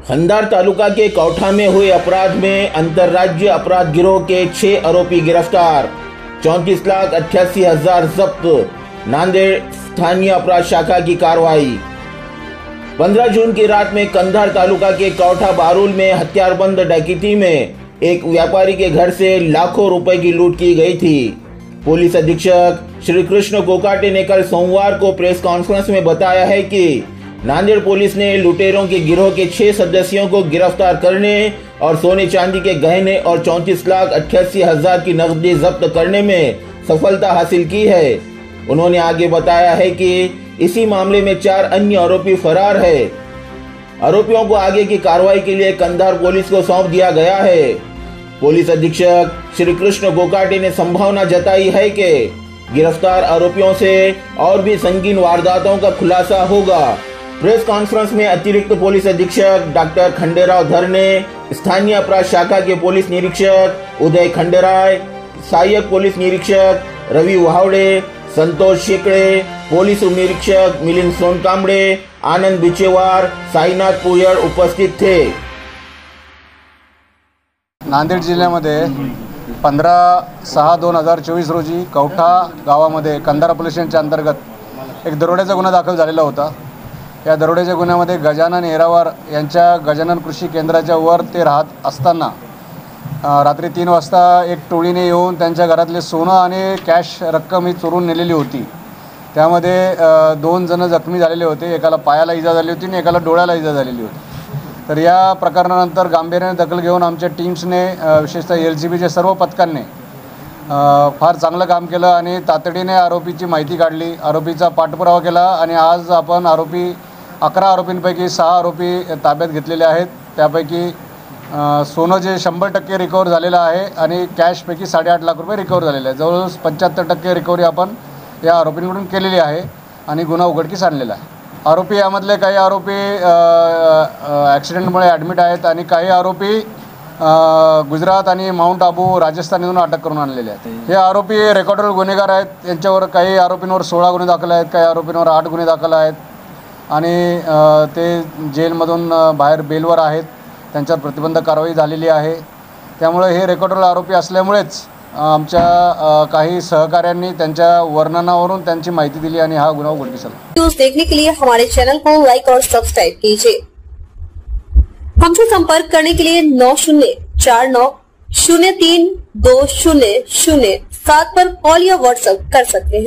खंडार तालुका के कौठा में हुए अपराध में अंतर्राज्यीय अपराध गिरोह के 6 आरोपी गिरफ्तार। 34,88,000 जब्त। नांदेड़ स्थानीय अपराध शाखा की कार्रवाई। 15 जून की रात में कंधार तालुका के कौठा बारूल में हथियारबंद डकैती में एक व्यापारी के घर से लाखों रुपए की लूट की गई थी। पुलिस अधीक्षक श्री कृष्ण कोकाटे ने कल सोमवार को प्रेस कॉन्फ्रेंस में बताया है कि नांदेड़ पुलिस ने लुटेरों के गिरोह के 6 सदस्यों को गिरफ्तार करने और सोने चांदी के गहने और 34,88,000 की नकदी जब्त करने में सफलता हासिल की है। उन्होंने आगे बताया है कि इसी मामले में 4 अन्य आरोपी फरार है। आरोपियों को आगे की कार्रवाई के लिए कंधार पुलिस को सौंप दिया गया है। पुलिस अधीक्षक श्री कृष्ण कोकाटे ने संभावना जताई है कि गिरफ्तार आरोपियों से और भी संगीन वारदातों का खुलासा होगा। प्रेस कॉन्फ्रेंस में अतिरिक्त पुलिस अधीक्षक डॉक्टर खंडेराव धर ने स्थानीय अपराध शाखा के पुलिस निरीक्षक उदय खंडेराय, सहायक पुलिस निरीक्षक रवि वावड़े, संतोष शेकड़े, पुलिस उप निरीक्षक मिलिंद सोनकांबळे, आनंद बिचेवार, साईनाथ पुयड़ उपस्थित थे। नांदेड जिल्ह्यामध्ये 15/6/2024 रोजी कौठा गावामध्ये कंधार पोलीस स्टेशनच्या अंतर्गत एक दरोड्याचा गुन्हा दाखल झालेला होता। या दरोड्याच्या गुन्ह्यामध्ये गजानन येरावार यांच्या गजानन कृषी केंद्राच्या वर ते राहत असताना रात्री 3 वाजता एक टोळीने येऊन त्यांच्या घरातले सोनं आणि कॅश रक्कम ही चोरून नेलेली होती। त्यामध्ये 2 जण जखमी झालेले होते। एकाला पायाला इजा झाली होती आणि एकाला डोळ्याला इजा झालेली होती। तर या प्रकरणानंतर गांभीर्याने दखल घेऊन आमच्या टीम्सने विशेषतः LCBच्या सर्व पथकांनी फार चांगलं काम केलं आणि तातडीने आरोपीची माहिती काढली, आरोपीचा पाठपुरावा केला आणि आज आपण 11 आरोपींपैकी 6 आरोपी ताब्यात घेतलेले आहेत। त्यापैकी सोनं जे 100% रिकवर झालेलं आहे आणि कॅशपैकी 8.5 लाख रुपये रिकवर झालेले आहे। जवळजवळ 75% रिकव्हरी आपण या आरोपींकडून केलेली आहे आणि गुन्हा उघडकीस आणलेला आहे। आरोपी यामधले काही आरोपी ॲक्सिडेंटमुळे ॲडमिट आहेत आणि काही आरोपी गुजरात आणि माउंट आबू राजस्थानमधून अटक करून आणलेले आहेत। हे आरोपी रेकॉर्डेड गुन्हेगार आहेत। यांच्यावर काही आरोपींवर 16 गुन्हे दाखल आहेत, काही आरोपींवर 8 गुन्हे दाखल आहेत आणि ते जेलमधून बाहेर बेलवर आहेत। त्यांच्यावर प्रतिबंधक कारवाई झालेली आहे। त्यामुळे हे रेकॉर्डेड आरोपी असल्यामुळेच आमच्या काही सहकाऱ्यांनी त्यांच्या वर्णनावरून त्यांची माहिती दिली आणि हा गुन्हा उघडकीस आला। न्यूज़ देखने के लिए हमारे चैनल को लाइक और सब्सक्राइब कीजिए। हमसे संपर्क करने के लिए 9049032007 पर कॉल या व्हाट्सएप कर सकते हैं।